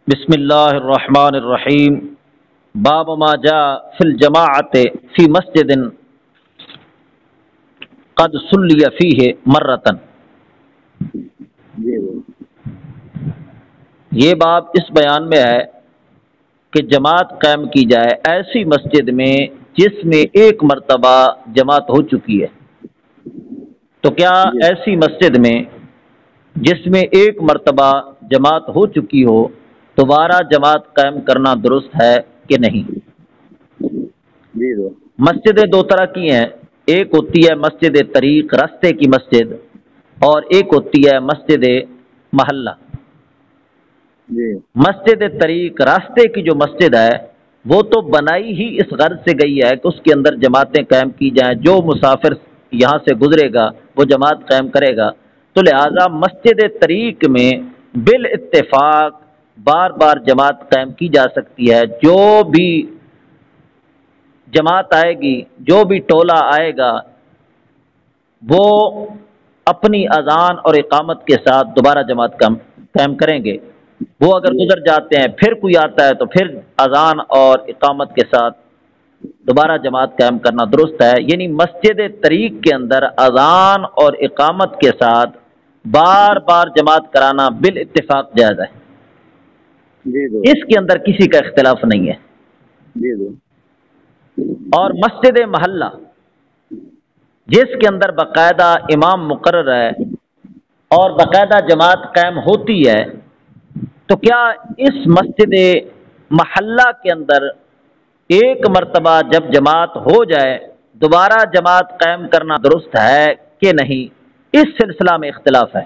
بسم اللہ الرحمن الرحیم باب ما جاء فی الجماعت فی مسجد قد صلی فیہ مرتن۔ یہ باب اس بیان میں ہے کہ جماعت قائم کی جائے ایسی مسجد میں جس میں ایک مرتبہ جماعت ہو چکی ہے۔ تو کیا ایسی مسجد میں جس میں ایک مرتبہ جماعت ہو چکی ہو دوبارہ جماعت قائم کرنا درست ہے کہ نہیں؟ مسجدیں دو طرح کی ہیں، ایک ہوتی ہے مسجد طریق راستے کی مسجد، اور ایک ہوتی ہے مسجد محلہ۔ مسجد طریق راستے کی جو مسجد ہے وہ تو بنائی ہی اس غرض سے گئی ہے کہ اس کے اندر جماعتیں قائم کی جائیں، جو مسافر یہاں سے گزرے گا وہ جماعت قائم کرے گا۔ تو لہٰذا مسجد طریق میں بالاتفاق بار بار جماعت قائم کی جا سکتی ہے۔ جو بھی جماعت آئے گی، جو بھی ٹولہ آئے گا، وہ اپنی اذان اور اقامت کے ساتھ دوبارہ جماعت قائم کریں گے۔ وہ اگر گزر جاتے ہیں پھر کوئی آتا ہے تو پھر اذان اور اقامت کے ساتھ دوبارہ جماعت قائم کرنا درست ہے۔ یعنی مسجد طریق کے اندر اذان اور اقامت کے ساتھ بار بار جماعت کرانا بالاتفاق جائز ہے، اس کے اندر کسی کا اختلاف نہیں ہے۔ اور مسجد محلہ جس کے اندر باقاعدہ امام مقرر ہے اور باقاعدہ جماعت قائم ہوتی ہے، تو کیا اس مسجد محلہ کے اندر ایک مرتبہ جب جماعت ہو جائے دوبارہ جماعت قائم کرنا درست ہے کہ نہیں؟ اس سلسلہ میں اختلاف ہے۔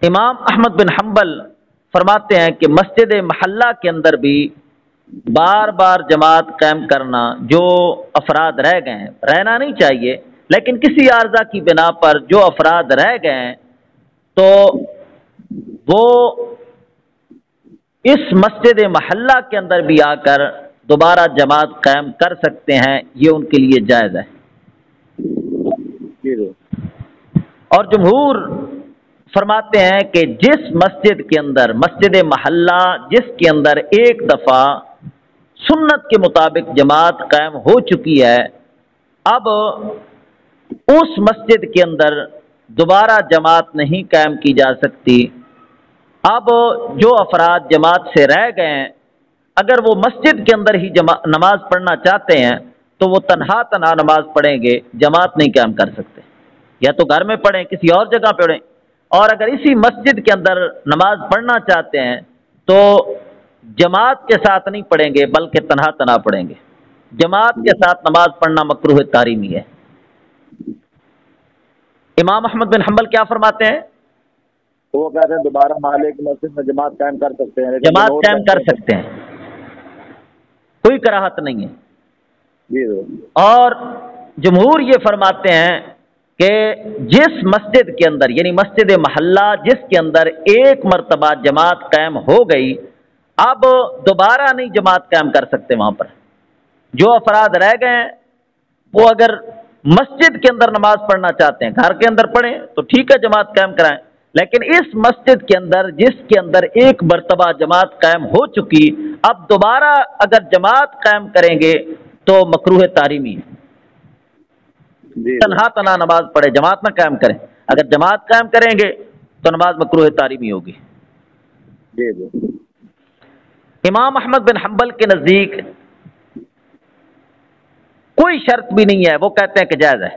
امام احمد بن حنبل فرماتے ہیں کہ مسجد محلہ کے اندر بھی بار بار جماعت قائم کرنا، جو افراد رہ گئے ہیں، رہنا نہیں چاہیے لیکن کسی عارضہ کی بنا پر جو افراد رہ گئے ہیں تو وہ اس مسجد محلہ کے اندر بھی آ کر دوبارہ جماعت قائم کر سکتے ہیں، یہ ان کے لیے جائز ہے۔ اور جمہور فرماتے ہیں کہ جس مسجد کے اندر، مسجد محلہ جس کے اندر ایک دفعہ سنت کے مطابق جماعت قائم ہو چکی ہے، اب اس مسجد کے اندر دوبارہ جماعت نہیں قائم کی جا سکتی۔ اب جو افراد جماعت سے رہ گئے ہیں اگر وہ مسجد کے اندر ہی نماز پڑھنا چاہتے ہیں تو وہ تنہا نماز پڑھیں گے، جماعت نہیں قائم کر سکتے، یا تو گھر میں پڑھیں کسی اور جگہ پڑھیں، اور اگر اسی مسجد کے اندر نماز پڑھنا چاہتے ہیں تو جماعت کے ساتھ نہیں پڑھیں گے بلکہ تنہا پڑھیں گے۔ جماعت کے ساتھ نماز پڑھنا مکروہ تحریمی ہے۔ امام احمد بن حنبل کیا فرماتے ہیں؟ وہ کہتے ہیں دوبارہ محلے کی مسجد میں جماعت قائم کر سکتے ہیں، جماعت قائم کر سکتے ہیں، کوئی کراہت نہیں ہے۔ اور جمہور یہ فرماتے ہیں کہ جس مسجد کے اندر، یعنی مسجد محلہ جس کے اندر ایک مرتبہ جماعت قائم ہو گئی، اب دوبارہ نہیں جماعت قائم کر سکتے۔ وہاں پر جو افراد رہ گئے ہیں وہ اگر مسجد کے اندر نماز پڑھنا چاہتے ہیں، گھر کے اندر پڑھیں تو ٹھیک ہے، جماعت قائم کرائیں، لیکن اس مسجد کے اندر جس کے اندر ایک مرتبہ جماعت قائم ہو چکی، اب دوبارہ اگر جماعت قائم کریں گے تو مکروہ تحریمی ہے۔ تنہا نماز پڑھے، جماعت نہ قائم کریں، اگر جماعت قائم کریں گے تو نماز مکروہ تحریمی ہوگی۔ امام احمد بن حنبل کے نزدیک کوئی شرط بھی نہیں ہے، وہ کہتے ہیں کہ جائز ہے۔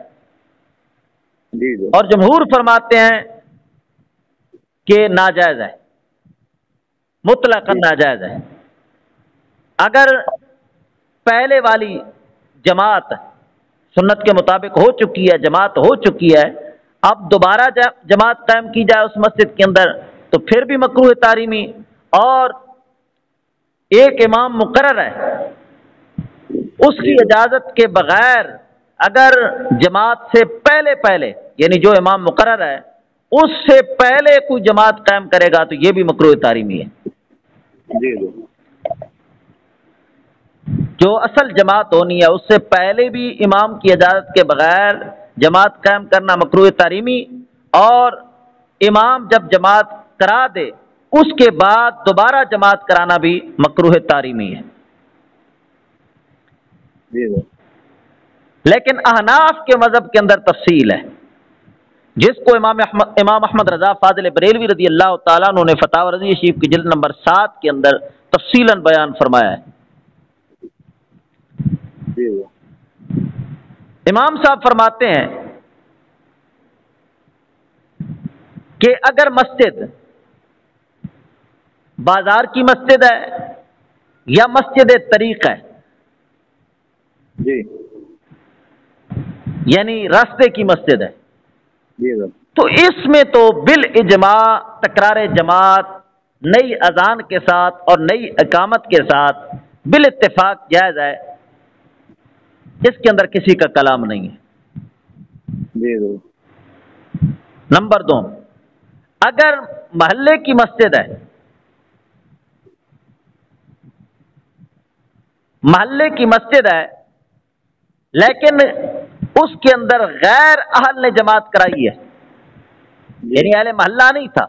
اور جمہور فرماتے ہیں کہ ناجائز ہے، مطلقاً ناجائز ہے۔ اگر پہلے والی جماعت سنت کے مطابق ہو چکی ہے، جماعت ہو چکی ہے، اب دوبارہ جماعت قائم کی جائے اس مسجد کے اندر تو پھر بھی مکروہ تحریمی۔ اور ایک امام مقرر ہے، اس کی اجازت کے بغیر اگر جماعت سے پہلے یعنی جو امام مقرر ہے اس سے پہلے کوئی جماعت قائم کرے گا تو یہ بھی مکروہ تحریمی ہے۔ جو اصل جماعت ہونی ہے اس سے پہلے بھی امام کی اجازت کے بغیر جماعت قائم کرنا مکروہ تحریمی، اور امام جب جماعت کرا دے اس کے بعد دوبارہ جماعت کرانا بھی مکروہ تحریمی ہے۔ لیکن احناف کے مذہب کے اندر تفصیل ہے، جس کو امام احمد رضا فاضل بریلوی رضی اللہ تعالیٰ عنہ نے فتاوی رضویہ شریف کی جلد نمبر 7 کے اندر تفصیلاً بیان فرمایا ہے۔ امام صاحب فرماتے ہیں کہ اگر مسجد بازار کی مسجد ہے یا مسجد طریق ہے، یعنی راستے کی مسجد ہے، تو اس میں تو بالاجماع تکرار جماعت نئی اذان کے ساتھ اور نئی اقامت کے ساتھ بالاتفاق جائز ہے، اس کے اندر کسی کا کلام نہیں ہے۔ نمبر 2، اگر محلے کی مسجد ہے، محلے کی مسجد ہے لیکن اس کے اندر غیر اہل نے جماعت کرائی ہے، یعنی اہل محلہ نہیں تھا،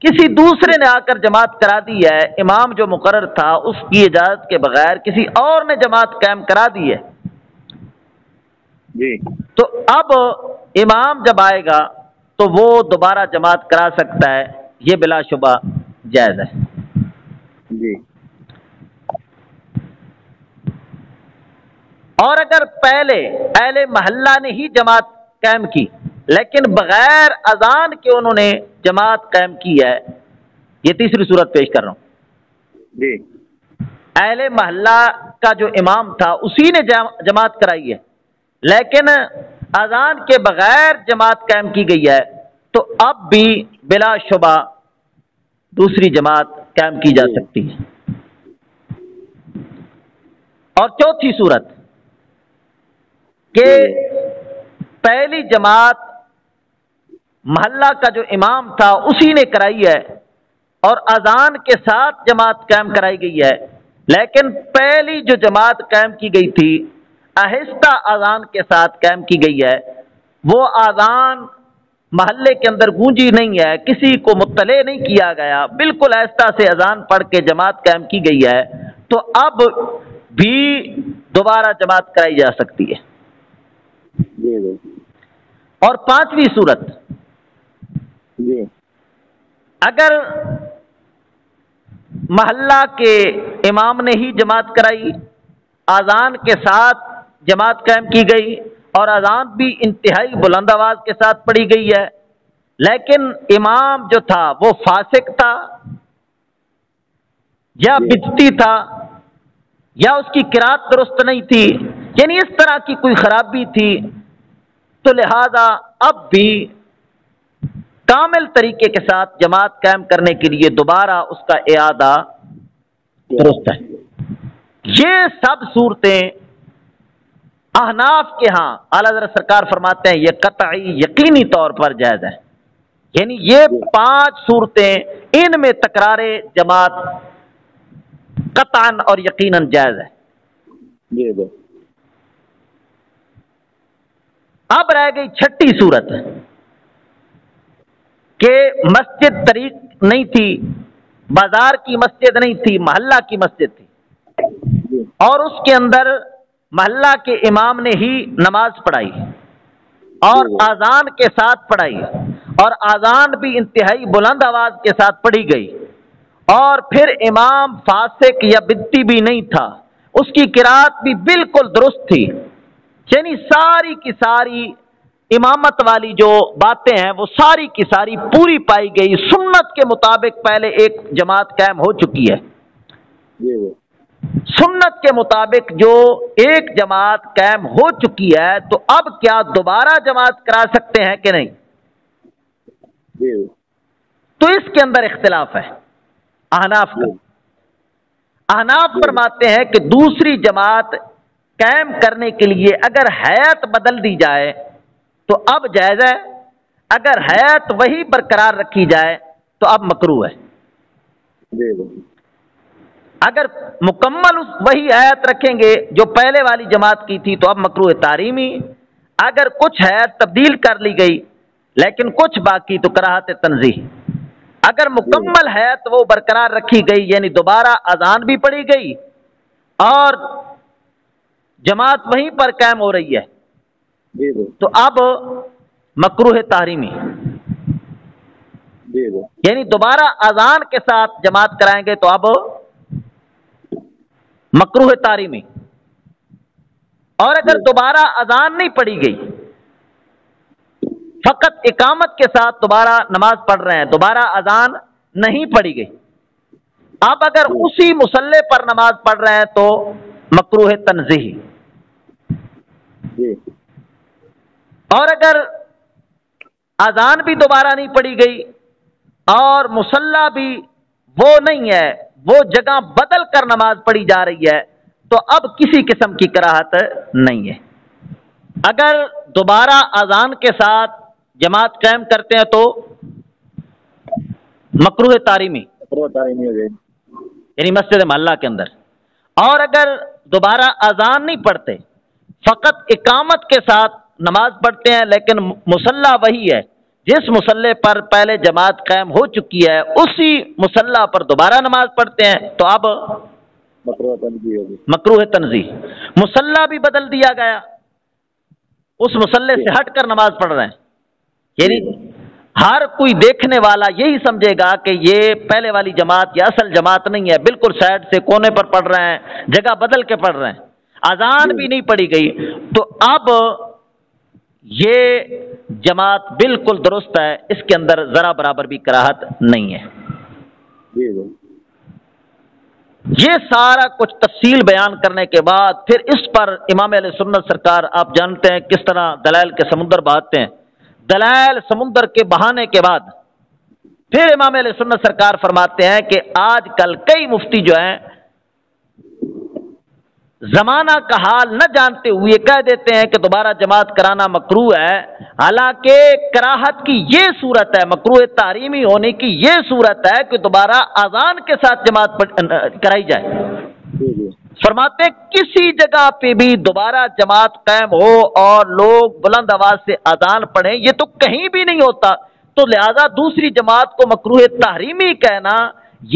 کسی دوسرے نے آ کر جماعت کرا دی ہے، امام جو مقرر تھا اس کی اجازت کے بغیر کسی اور نے جماعت قائم کرا دی ہے، تو اب امام جب آئے گا تو وہ دوبارہ جماعت کرا سکتا ہے، یہ بلا شبہ جائز ہے۔ اور اگر پہلے اہل محلہ نے ہی جماعت قائم کی لیکن بغیر اذان کے انہوں نے جماعت قائم کی ہے، یہ تیسری صورت پیش کر رہا ہوں، اہل محلہ کا جو امام تھا اسی نے جماعت کرائی ہے لیکن اذان کے بغیر جماعت قائم کی گئی ہے، تو اب بھی بلا شبہ دوسری جماعت قائم کی جا سکتی ہے۔ اور چوتھی صورت کہ پہلی جماعت محلہ کا جو امام تھا اسی نے کرائی ہے اور اذان کے ساتھ جماعت قائم کرائی گئی ہے، لیکن پہلی جو جماعت قائم کی گئی تھی آہستہ اذان کے ساتھ قائم کی گئی ہے، وہ اذان محلے کے اندر گونجی نہیں ہے، کسی کو مطلع نہیں کیا گیا، بالکل آہستہ سے اذان پڑھ کے جماعت قائم کی گئی ہے، تو اب بھی دوبارہ جماعت کرائی جا سکتی ہے۔ اور پانچویں صورت، اگر محلہ کے امام نے ہی جماعت کرائی، اذان کے ساتھ جماعت قائم کی گئی اور اذان بھی انتہائی بلند آواز کے ساتھ پڑھی گئی ہے، لیکن امام جو تھا وہ فاسق تھا یا بدعتی تھا یا اس کی قرات درست نہیں تھی، یعنی اس طرح کی کوئی خرابی تھی، تو لہذا اب بھی کامل طریقے کے ساتھ جماعت قائم کرنے کے لیے دوبارہ اس کا اعادہ درست ہے۔ یہ سب صورتیں احناف کے ہاں اعلیٰ حضرت سرکار فرماتے ہیں یہ قطعی یقینی طور پر جائز ہے، یعنی یہ 5 صورتیں ان میں تکرار جماعت قطعاً اور یقیناً جائز ہے۔ اب رہ گئی 6ٹھی صورت کہ مسجد طریق نہیں تھی، بازار کی مسجد نہیں تھی، محلہ کی مسجد تھی اور اس کے اندر محلہ کے امام نے ہی نماز پڑھائی اور اذان کے ساتھ پڑھائی اور اذان بھی انتہائی بلند آواز کے ساتھ پڑھی گئی اور پھر امام فاسق یا بدعتی بھی نہیں تھا، اس کی قرات بھی بالکل درست تھی، یعنی ساری کی ساری امامت والی جو باتیں ہیں وہ ساری کی ساری پوری پائی گئی، سنت کے مطابق پہلے ایک جماعت قائم ہو چکی ہے، سنت کے مطابق جو ایک جماعت قائم ہو چکی ہے، تو اب کیا دوبارہ جماعت کرا سکتے ہیں کہ نہیں؟ تو اس کے اندر اختلاف ہے احناف کا۔ احناف فرماتے ہیں کہ دوسری جماعت قائم کرنے کے لیے اگر ہیئت بدل دی جائے تو اب جائز ہے، اگر ہیئت وہی برقرار رکھی جائے تو اب مکروہ ہے۔ اگر مکمل وہی ہیئت رکھیں گے جو پہلے والی جماعت کی تھی تو اب مکروہ تحریمی، اگر کچھ ہیئت تبدیل کر لی گئی لیکن کچھ باقی تو کراہت تنزیہ۔ اگر مکمل ہے تو وہ برقرار رکھی گئی، یعنی دوبارہ اذان بھی پڑھی گئی اور جماعت وہیں پر قائم ہو رہی ہے، تو اب مکروہ تحریمی، یعنی دوبارہ اذان کے ساتھ جماعت کرائیں گے تو اب مکروہ تحریمی۔ اور اگر دوبارہ اذان نہیں پڑھی گئی، فقط اقامت کے ساتھ دوبارہ نماز پڑھ رہے ہیں، دوبارہ اذان نہیں پڑھی گئی، اب اگر اسی مصلی پر نماز پڑھ رہے ہیں تو مکروہ تنزیہی۔ اور اگر اذان بھی دوبارہ نہیں پڑھی گئی اور مصلی بھی وہ نہیں ہے، وہ جگہ بدل کر نماز پڑھی جا رہی ہے، تو اب کسی قسم کی کراہت نہیں ہے۔ اگر دوبارہ اذان کے ساتھ جماعت قائم کرتے ہیں تو مکروہ تحریمی، یعنی مسجد محلہ کے اندر۔ اور اگر دوبارہ اذان نہیں پڑھتے، فقط اقامت کے ساتھ نماز پڑھتے ہیں لیکن مصلی وہی ہے جس مصلی پر پہلے جماعت قائم ہو چکی ہے، اسی مصلی پر دوبارہ نماز پڑھتے ہیں، تو اب مکروہ تنزیہ، مصلی بھی بدل دیا گیا، اس مصلی سے ہٹ کر نماز پڑھ رہے ہیں، یعنی ہر کوئی دیکھنے والا یہی سمجھے گا کہ یہ پہلے والی جماعت یا اصل جماعت نہیں ہے، بالکل سائڈ سے کونے پر پڑھ رہے ہیں، جگہ بدل کے پڑھ رہے ہیں، اذان بھی نہیں پڑھی گئی، تو اب یہ جماعت بالکل درست ہے، اس کے اندر ذرا برابر بھی کراہت نہیں ہے۔ یہ سارا کچھ تفصیل بیان کرنے کے بعد پھر اس پر امام اہل سنت سرکار، آپ جانتے ہیں کس طرح دلائل کے سمندر بہاتے ہیں، دلائل سمندر کے بہانے کے بعد پھر امام اہل سنت سرکار فرماتے ہیں کہ آج کل کئی مفتی جو ہیں زمانہ کا حال نہ جانتے ہوئے کہہ دیتے ہیں کہ دوبارہ جماعت کرانا مکروہ ہے، حالانکہ کراہت کی یہ صورت ہے، مکروہ تحریمی ہونے کی یہ صورت ہے کہ دوبارہ اذان کے ساتھ جماعت کرائی جائے۔ فرماتے ہیں کسی جگہ پہ بھی دوبارہ جماعت قائم ہو اور لوگ بلند آواز سے اذان پڑھیں، یہ تو کہیں بھی نہیں ہوتا، تو لہذا دوسری جماعت کو مکروہ تحریمی کہنا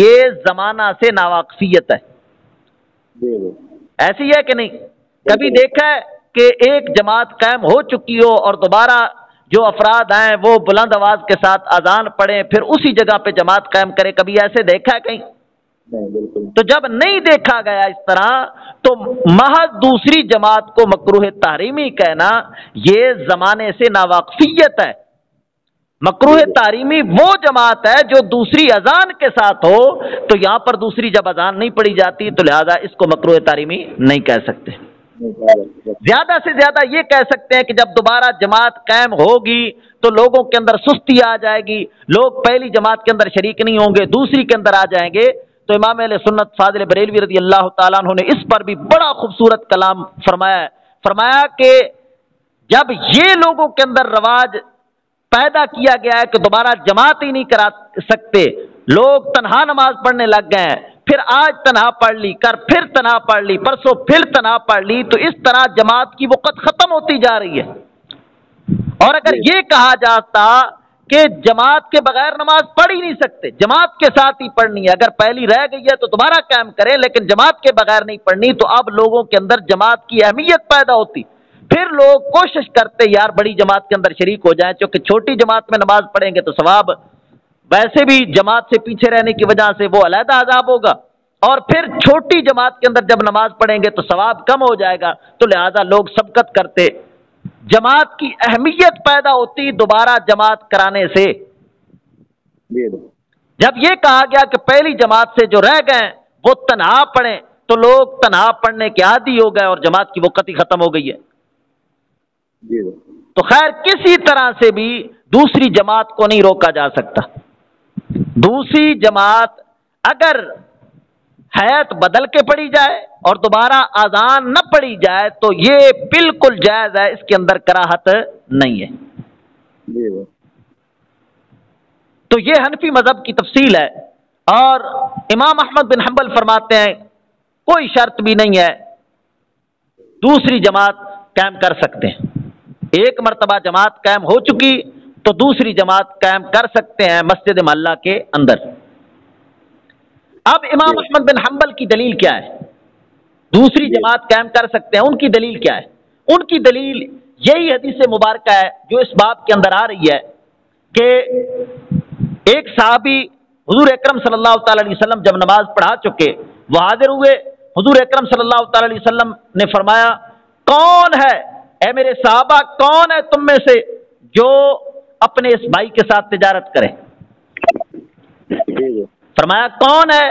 یہ زمانہ سے ناواقفیت ہے۔ ایسی ہے کہ نہیں؟ کبھی دیکھا ہے کہ ایک جماعت قائم ہو چکی ہو اور دوبارہ جو افراد ہیں وہ بلند آواز کے ساتھ اذان پڑھیں پھر اسی جگہ پہ جماعت قائم کرے؟ کبھی ایسے دیکھا ہے کہیں؟ تو جب نہیں دیکھا گیا اس طرح تو محض دوسری جماعت کو مکروہ تحریمی کہنا یہ زمانے سے ناواقفیت ہے۔ مکروہ تحریمی وہ جماعت ہے جو دوسری اذان کے ساتھ ہو، تو یہاں پر دوسری جب اذان نہیں پڑھی جاتی تو لہذا اس کو مکروہ تحریمی نہیں کہہ سکتے۔ زیادہ سے زیادہ یہ کہہ سکتے ہیں کہ جب دوبارہ جماعت قائم ہوگی تو لوگوں کے اندر سستی آ جائے گی، لوگ پہلی جماعت کے اندر شریک نہیں ہوں گے، دوسری کے اندر آ جائیں گے۔ تو امام اہل سنت فاضل بریلوی رضی اللہ تعالیٰ عنہ نے اس پر بھی بڑا خوبصورت کلام فرمایا ہے، فرمایا کہ جب یہ لوگوں کے اندر رواج پیدا کیا گیا ہے کہ دوبارہ جماعت ہی نہیں کرا سکتے، لوگ تنہا نماز پڑھنے لگ گئے ہیں، پھر آج تنہا پڑھ لی، کر پھر تنہا پڑھ لی، پرسوں پھر تنہا پڑھ لی، تو اس طرح جماعت کی وقت ختم ہوتی جا رہی ہے۔ اور اگر یہ کہا جاتا کہ جماعت کے بغیر نماز پڑھ ہی نہیں سکتے، جماعت کے ساتھ ہی پڑھنی ہے، اگر پہلی رہ گئی ہے تو دوبارہ قائم کریں لیکن جماعت کے بغیر نہیں پڑھنی، تو اب لوگوں کے اندر جماعت کی اہمیت پیدا ہوتی، پھر لوگ کوشش کرتے یار بڑی جماعت کے اندر شریک ہو جائیں، چونکہ چھوٹی جماعت میں نماز پڑھیں گے تو ثواب ویسے بھی جماعت سے پیچھے رہنے کی وجہ سے وہ علیحدہ عذاب ہوگا، اور پھر چھوٹی جماعت کے اندر جب نماز پڑھیں گے تو ثواب کم ہو جائے گا، تو لہذا لوگ سبقت کرتے، جماعت کی اہمیت پیدا ہوتی دوبارہ جماعت کرانے سے۔ جب یہ کہا گیا کہ پہلی جماعت سے جو رہ گئے وہ تنہا پڑھیں، تو لوگ تنہا پڑھنے کے عادی ہو گئے اور جماعت کی وقت ہی ختم ہو گئی ہے۔ تو خیر کسی طرح سے بھی دوسری جماعت کو نہیں روکا جا سکتا۔ دوسری جماعت اگر حیات بدل کے پڑھی جائے اور دوبارہ اذان نہ پڑھی جائے تو یہ بالکل جائز ہے، اس کے اندر کراہت نہیں ہے۔ تو یہ حنفی مذہب کی تفصیل ہے، اور امام احمد بن حنبل فرماتے ہیں کوئی شرط بھی نہیں ہے، دوسری جماعت قائم کر سکتے ہیں۔ ایک مرتبہ جماعت قائم ہو چکی، تو دوسری جماعت قائم کر سکتے ہیں مسجد محلہ کے اندر۔ اب امام احمد بن حنبل کی دلیل کیا ہے؟ دوسری جماعت قائم کر سکتے ہیں، ان کی دلیل کیا ہے؟ ان کی دلیل یہی حدیث مبارکہ ہے جو اس باب کے اندر آ رہی ہے کہ ایک صحابی حضور اکرم صلی اللہ تعالی علیہ وسلم جب نماز پڑھا چکے وہ حاضر ہوئے، حضور اکرم صلی اللہ تعالی علیہ وسلم نے فرمایا کون ہے اے میرے صحابہ، کون ہے تم میں سے جو اپنے اس بھائی کے ساتھ تجارت کرے؟ فرمایا کون ہے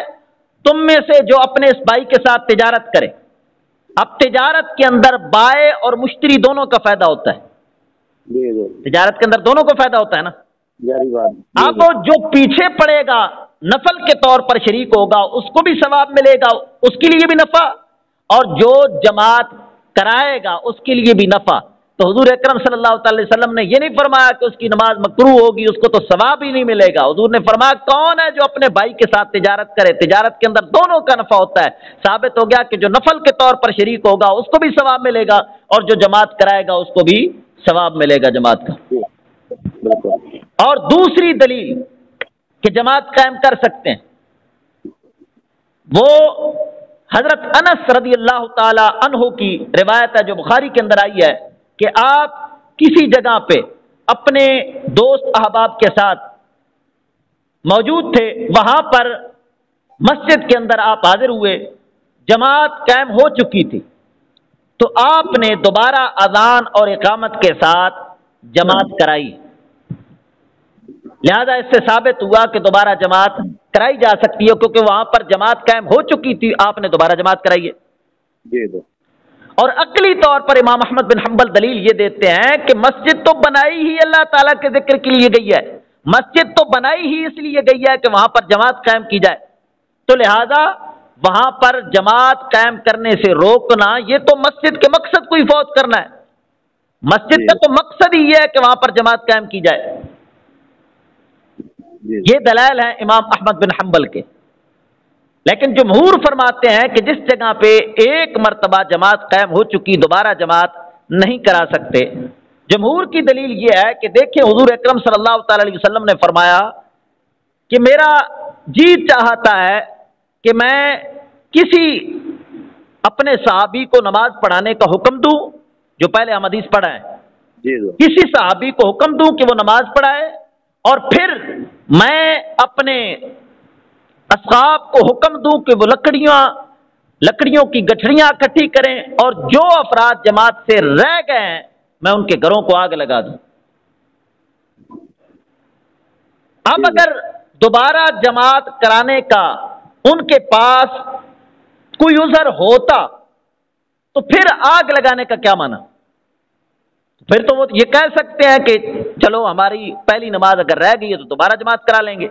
تم میں سے جو اپنے اس بھائی کے ساتھ تجارت کرے؟ اب تجارت کے اندر بائع اور مشتری دونوں کا فائدہ ہوتا ہے، تجارت کے اندر دونوں کو فائدہ ہوتا ہے نا۔ اب جو پیچھے پڑے گا نفل کے طور پر شریک ہوگا اس کو بھی ثواب ملے گا، اس کے لیے بھی نفع، اور جو جماعت کرائے گا اس کے لیے بھی نفع۔ تو حضور اکرم صلی اللہ تعالی وسلم نے یہ نہیں فرمایا کہ اس کی نماز مکروہ ہوگی، اس کو تو ثواب ہی نہیں ملے گا۔ حضور نے فرمایا کون ہے جو اپنے بھائی کے ساتھ تجارت کرے؟ تجارت کے اندر دونوں کا نفع ہوتا ہے۔ ثابت ہو گیا کہ جو نفل کے طور پر شریک ہوگا اس کو بھی ثواب ملے گا، اور جو جماعت کرائے گا اس کو بھی ثواب ملے گا جماعت کا۔ اور دوسری دلیل کہ جماعت قائم کر سکتے ہیں وہ حضرت انس رضی اللہ تعالی عنہ کی روایت ہے جو بخاری کے اندر آئی ہے کہ آپ کسی جگہ پہ اپنے دوست احباب کے ساتھ موجود تھے، وہاں پر مسجد کے اندر آپ حاضر ہوئے، جماعت قائم ہو چکی تھی، تو آپ نے دوبارہ اذان اور اقامت کے ساتھ جماعت کرائی۔ لہذا اس سے ثابت ہوا کہ دوبارہ جماعت کرائی جا سکتی ہے، کیونکہ وہاں پر جماعت قائم ہو چکی تھی، آپ نے دوبارہ جماعت کرائی ہے۔ اور عقلی طور پر امام احمد بن حنبل دلیل یہ دیتے ہیں کہ مسجد تو بنائی ہی اللہ تعالیٰ کے ذکر کے لیے گئی ہے، مسجد تو بنائی ہی اس لیے گئی ہے کہ وہاں پر جماعت قائم کی جائے، تو لہذا وہاں پر جماعت قائم کرنے سے روکنا یہ تو مسجد کے مقصد کو ہی فوت کرنا ہے۔ مسجد کا تو مقصد ہی ہے کہ وہاں پر جماعت قائم کی جائے۔ یہ دلائل ہیں امام احمد بن حنبل کے، لیکن جمہور فرماتے ہیں کہ جس جگہ پہ ایک مرتبہ جماعت قائم ہو چکی دوبارہ جماعت نہیں کرا سکتے۔ جمہور کی دلیل یہ ہے کہ دیکھیں حضور اکرم صلی اللہ تعالی علیہ وسلم نے فرمایا کہ میرا جی چاہتا ہے کہ میں کسی اپنے صحابی کو نماز پڑھانے کا حکم دوں، جو پہلے ہم حدیث پڑھا ہے، کسی صحابی کو حکم دوں کہ وہ نماز پڑھائے، اور پھر میں اپنے اصحاب کو حکم دوں کہ وہ لکڑیوں کی گٹھڑیاں اکٹھی کریں، اور جو افراد جماعت سے رہ گئے ہیں میں ان کے گھروں کو آگ لگا دوں۔ اب اگر دوبارہ جماعت کرانے کا ان کے پاس کوئی عذر ہوتا تو پھر آگ لگانے کا کیا معنی؟ پھر تو وہ یہ کہہ سکتے ہیں کہ چلو ہماری پہلی نماز اگر رہ گئی ہے تو دوبارہ جماعت کرا لیں گے۔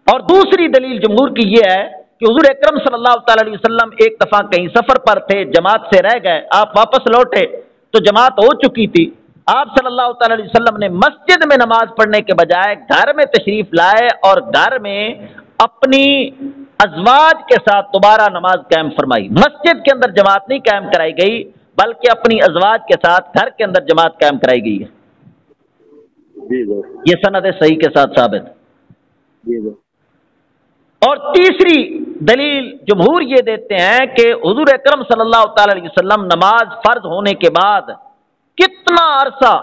اور دوسری دلیل جمہور کی یہ ہے کہ حضور اکرم صلی اللہ تعالی علیہ وسلم ایک دفعہ کہیں سفر پر تھے، جماعت سے رہ گئے، آپ واپس لوٹے تو جماعت ہو چکی تھی، آپ صلی اللہ تعالی علیہ وسلم نے مسجد میں نماز پڑھنے کے بجائے گھر میں تشریف لائے اور گھر میں اپنی ازواج کے ساتھ دوبارہ نماز قائم فرمائی۔ مسجد کے اندر جماعت نہیں قائم کرائی گئی بلکہ اپنی ازواج کے ساتھ گھر کے اندر جماعت قائم کرائی گئی ہے۔ یہ سند صحیح کے ساتھ ثابت۔ اور تیسری دلیل جمہور یہ دیتے ہیں کہ حضور اکرم صلی اللہ تعالی علیہ وسلم نماز فرض ہونے کے بعد کتنا عرصہ،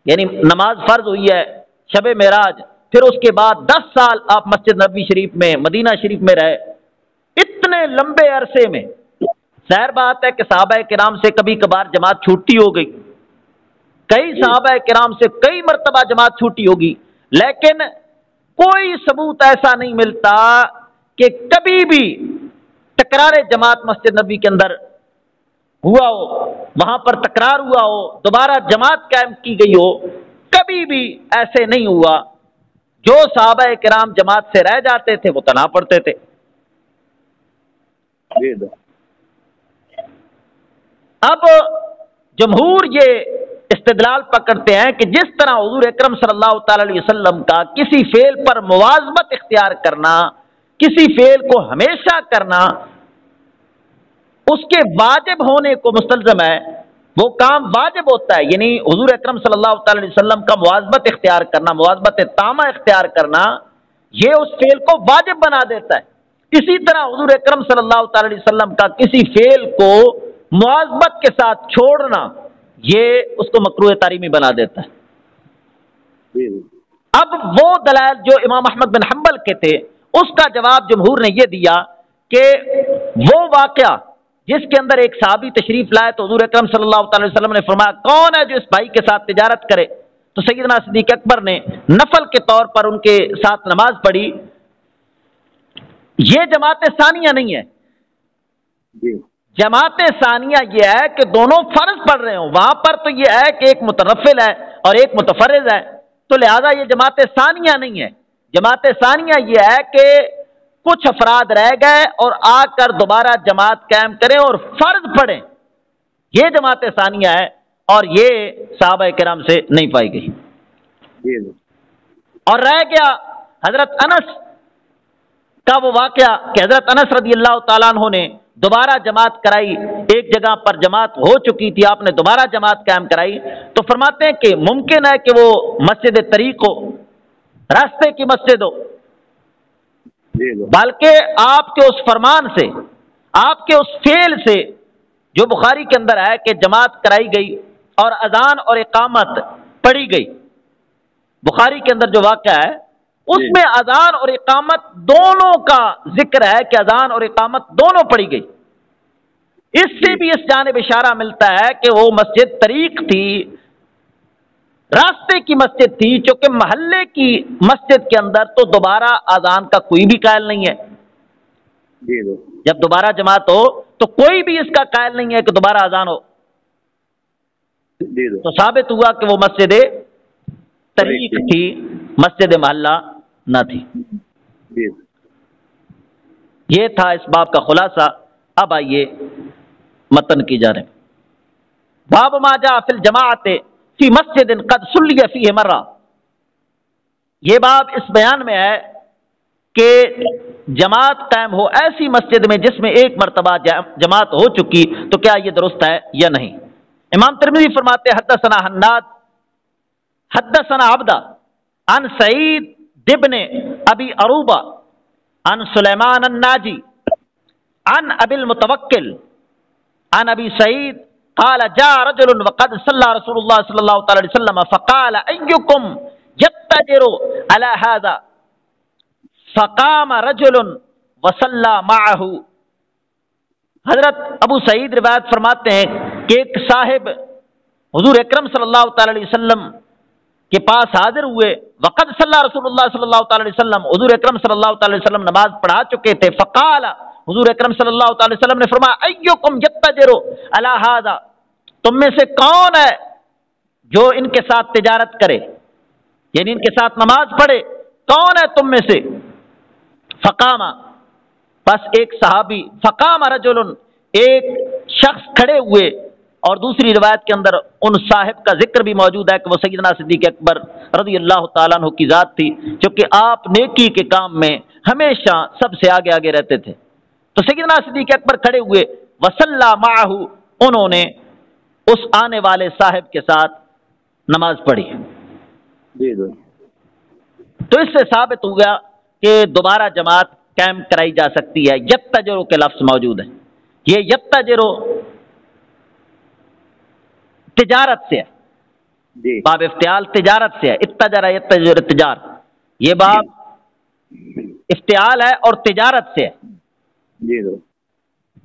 یعنی نماز فرض ہوئی ہے شب معراج، پھر اس کے بعد 10 سال آپ مسجد نبوی شریف میں مدینہ شریف میں رہے۔ اتنے لمبے عرصے میں ظاہر بات ہے کہ صحابہ کرام سے کبھی کبھار جماعت چھوٹی ہو گئی، کئی صحابہ کرام سے کئی مرتبہ جماعت چھوٹی ہوگی، لیکن کوئی ثبوت ایسا نہیں ملتا کہ کبھی بھی تکرار جماعت مسجد نبوی کے اندر ہوا ہو، وہاں پر تکرار ہوا ہو، دوبارہ جماعت قائم کی گئی ہو، کبھی بھی ایسے نہیں ہوا۔ جو صحابہ کرام جماعت سے رہ جاتے تھے وہ تنہا پڑھتے تھے۔ اب جمہور یہ استدلال پکڑتے ہیں کہ جس طرح حضور اکرم صلی اللہ تعالی علیہ وسلم کا کسی فعل پر مواظبت اختیار کرنا، کسی فعل کو ہمیشہ کرنا اس کے واجب ہونے کو مستلزم ہے، وہ کام واجب ہوتا ہے، یعنی حضور اکرم صلی اللہ تعالی علیہ وسلم کا مواظبت اختیار کرنا، مواظبت تامہ اختیار کرنا، یہ اس فعل کو واجب بنا دیتا ہے۔ اسی طرح حضور اکرم صلی اللہ تعالی علیہ وسلم کا کسی فعل کو مواظبت کے ساتھ چھوڑنا، یہ اس کو مکروہ تحریمی بنا دیتا ہے۔ اب وہ دلائل جو امام احمد بن حنبل کے تھے، اس کا جواب جمہور نے یہ دیا کہ وہ واقعہ جس کے اندر ایک صحابی تشریف لائے تو حضور اکرم صلی اللہ تعالی وسلم نے فرمایا کون ہے جو اس بھائی کے ساتھ تجارت کرے، تو سیدنا صدیق اکبر نے نفل کے طور پر ان کے ساتھ نماز پڑھی۔ یہ جماعت ثانیہ نہیں ہے، جماعت ثانیہ یہ ہے کہ دونوں فرض پڑھ رہے ہوں، وہاں پر تو یہ ہے کہ ایک متنفل ہے اور ایک متفرض ہے، تو لہذا یہ جماعت ثانیہ نہیں ہے۔ جماعت ثانیہ یہ ہے کہ کچھ افراد رہ گئے اور آ کر دوبارہ جماعت قائم کریں اور فرض پڑھیں، یہ جماعت ثانیہ ہے، اور یہ صحابہ کرام سے نہیں پائی گئی۔ اور رہ گیا حضرت انس کا وہ واقعہ کہ حضرت انس رضی اللہ تعالیٰ عنہ نے دوبارہ جماعت کرائی، ایک جگہ پر جماعت ہو چکی تھی، آپ نے دوبارہ جماعت قائم کرائی، تو فرماتے ہیں کہ ممکن ہے کہ وہ مسجد طریق ہو، راستے کی مسجد ہو، بلکہ آپ کے اس فرمان سے، آپ کے اس فعل سے جو بخاری کے اندر ہے کہ جماعت کرائی گئی اور اذان اور اقامت پڑھی گئی، بخاری کے اندر جو واقعہ ہے اس میں اذان اور اقامت دونوں کا ذکر ہے کہ اذان اور اقامت دونوں پڑھی گئی۔ اس سے بھی اس جانب اشارہ ملتا ہے کہ وہ مسجد طریق تھی، راستے کی مسجد تھی، چونکہ محلے کی مسجد کے اندر تو دوبارہ اذان کا کوئی بھی قائل نہیں ہے۔ جب دوبارہ جماعت ہو تو کوئی بھی اس کا قائل نہیں ہے کہ دوبارہ اذان ہو، تو ثابت ہوا کہ وہ مسجد طریق تھی، مسجد محلہ نہ تھی۔ یہ تھا اس باب کا خلاصہ۔ اب آئیے متن کی جانب۔ باب ما جاء فی الجماعت فی مسجد قد صلی فیہ مرہ، یہ باب اس بیان میں ہے کہ جماعت قائم ہو ایسی مسجد میں جس میں ایک مرتبہ جماعت ہو چکی، تو کیا یہ درست ہے یا نہیں۔ امام ترمذی فرماتے حدثنا حناد حدثنا عبدہ عن سعید ابن ابی عروبہ عن سلیمان الناجی عن ابی المتوکل عن ابی سعید قال جاء رجل وقد صلى رسول الله صلى الله عليه وسلم فقال ايكم يتجر على هذا فقام رجل وصلى معه۔ حضرت ابو سعید روایت فرماتے ہیں کہ ایک صاحب حضور اکرم صلی اللہ تعالی علیہ وسلم کے پاس حاضر ہوئے، وقد صلی رسول اللہ صلی اللہ تعالی علیہ وسلم، حضور اکرم صلی اللہ تعالی علیہ وسلم نماز پڑھا چکے تھے، فقال، حضور اکرم صلی اللہ تعالی وسلم نے فرمایا ایکم یتجر علی ھذا، تم میں سے کون ہے جو ان کے ساتھ تجارت کرے، یعنی ان کے ساتھ نماز پڑھے، کون ہے تم میں سے؟ فقام، بس ایک صحابی، فقام رجل، ایک شخص کھڑے ہوئے، اور دوسری روایت کے اندر ان صاحب کا ذکر بھی موجود ہے کہ وہ سیدنا صدیق اکبر رضی اللہ تعالیٰ عنہ کی ذات تھی، کیونکہ آپ نیکی کے کام میں ہمیشہ سب سے آگے آگے رہتے تھے۔ تو سیدنا صدیق اکبر کھڑے ہوئے، وصلی معہ، انہوں نے اس آنے والے صاحب کے ساتھ نماز پڑھی۔ تو اس سے ثابت ہو گیا کہ دوبارہ جماعت قائم کرائی جا سکتی ہے۔ یتجرو کے لفظ موجود ہے، یہ یتجرو تجارت سے ہے، باب افتعال تجارت سے ہے، اتجر یتجر تجار، یہ باب افتعال ہے اور تجارت سے ہے۔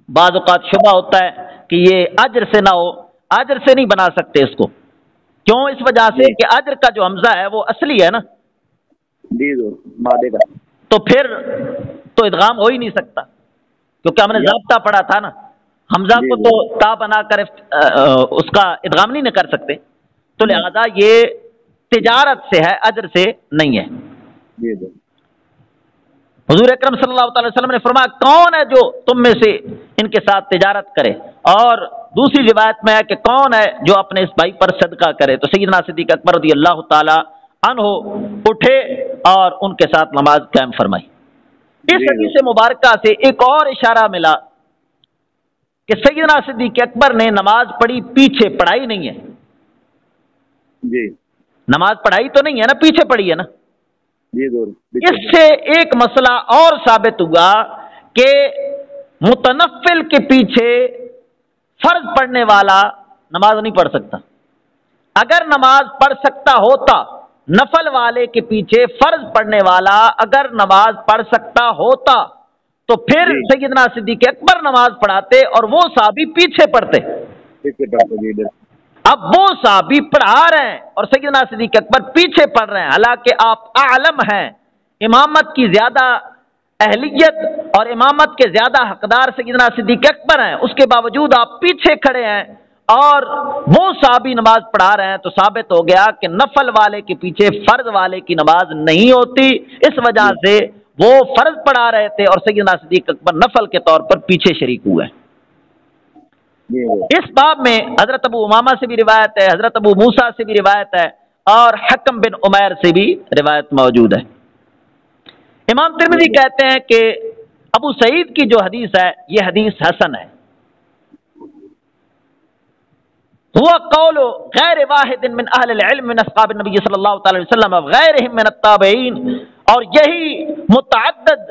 بعض اوقات شبہ ہوتا ہے کہ یہ اجر سے نہ ہو، اجر سے نہیں بنا سکتے اس کو، کیوں؟ اس وجہ سے کہ اجر کا جو حمزہ ہے وہ اصلی ہے نا، تو پھر تو ادغام ہو ہی نہیں سکتا، کیونکہ ہم نے ضابطہ پڑھا تھا نا، حمزہ کو تو تا بنا کر اس کا ادغام نہیں کر سکتے، تو لہذا یہ تجارت سے ہے، اجر سے نہیں ہے۔ حضور اکرم صلی اللہ تعالی وسلم نے فرمایا کون ہے جو تم میں سے ان کے ساتھ تجارت کرے، اور دوسری روایت میں ہے کہ کون ہے جو اپنے اس بھائی پر صدقہ کرے، تو سیدنا صدیق اکبر رضی اللہ تعالی عنہ اٹھے اور ان کے ساتھ نماز قائم فرمائی۔ اس حدیث مبارکہ سے ایک اور اشارہ ملا کہ سیدنا صدیق اکبر نے نماز پڑھی، پیچھے پڑھائی نہیں ہے. جی نماز پڑھائی تو نہیں ہے نا، پیچھے پڑھی ہے نا. جی اس سے ایک مسئلہ اور ثابت ہوا کہ متنفل کے پیچھے فرض پڑھنے والا نماز نہیں پڑھ سکتا. اگر نماز پڑھ سکتا ہوتا، نفل والے کے پیچھے فرض پڑھنے والا اگر نماز پڑھ سکتا ہوتا تو پھر سیدنا صدیق اکبر نماز پڑھاتے اور وہ صحابی پیچھے پڑھتے. اب وہ صحابی پڑھا رہے ہیں اور سیدنا صدیق اکبر پیچھے پڑھ رہے ہیں، حالانکہ آپ اعلم ہیں، امامت کی زیادہ اہلیت اور امامت کے زیادہ حقدار سیدنا صدیق اکبر ہیں، اس کے باوجود آپ پیچھے کھڑے ہیں اور وہ صحابی نماز پڑھا رہے ہیں، تو ثابت ہو گیا کہ نفل والے کے پیچھے فرض والے کی نماز نہیں ہوتی. اس وجہ سے وہ فرض پڑھا رہے تھے اور سیدنا صدیق اکبر نفل کے طور پر پیچھے شریک ہوئے. اس باب میں حضرت ابو امامہ سے بھی روایت ہے، حضرت ابو موسیٰ سے بھی روایت ہے اور حکم بن عمیر سے بھی روایت موجود ہے. امام ترمذی کہتے ہیں کہ ابو سعید کی جو حدیث ہے یہ حدیث حسن ہے. هو قول غیر واحد من اہل العلم من اصحاب النبی صلی اللہ تعالی وسلم وغیرہم من التابعین، اور یہی متعدد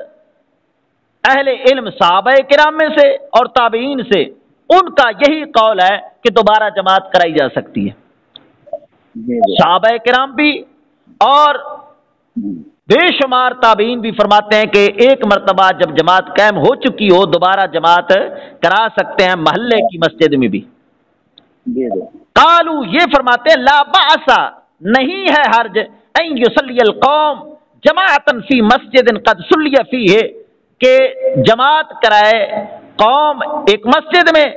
اہل علم صحابہ کرام میں سے اور تابعین سے ان کا یہی قول ہے کہ دوبارہ جماعت کرائی جا سکتی ہے. صحابہ کرام بھی اور بے شمار تابعین بھی فرماتے ہیں کہ ایک مرتبہ جب جماعت قائم ہو چکی ہو دوبارہ جماعت کرا سکتے ہیں محلے کی مسجد میں بھی. قالو یہ فرماتے ہیں لا بأس نہیں ہے حرج ان یصلی القوم جماعتا فی مسجد قد صلی فیہ، کہ جماعت کرائے قوم ایک مسجد میں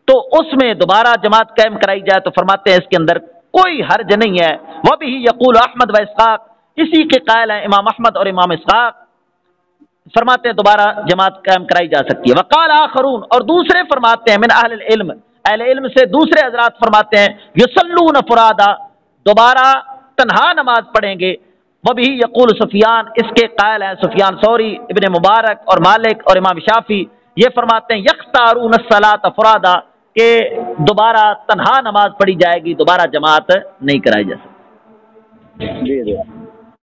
تو اس میں دوبارہ جماعت قائم کرائی جائے، تو فرماتے ہیں اس کے اندر کوئی حرج نہیں ہے. وبہ یقول احمد و اسحاق، اسی کے قائل ہیں امام احمد اور امام اسحاق، فرماتے ہیں دوبارہ جماعت قائم کرائی جا سکتی ہے. وقال آخرون، اور دوسرے فرماتے ہیں من اہل العلم، اہل علم سے دوسرے حضرات فرماتے ہیں یصلون فرادا، دوبارہ تنہا نماز پڑھیں گے. وبہ یقول سفیان، اس کے قائل ہیں سفیان ثوری، ابن مبارک اور مالک اور امام شافعی، یہ فرماتے ہیں یختارون الصلاۃ فرادا، کہ دوبارہ تنہا نماز پڑھی جائے گی، دوبارہ جماعت نہیں کرائی جا سکتی.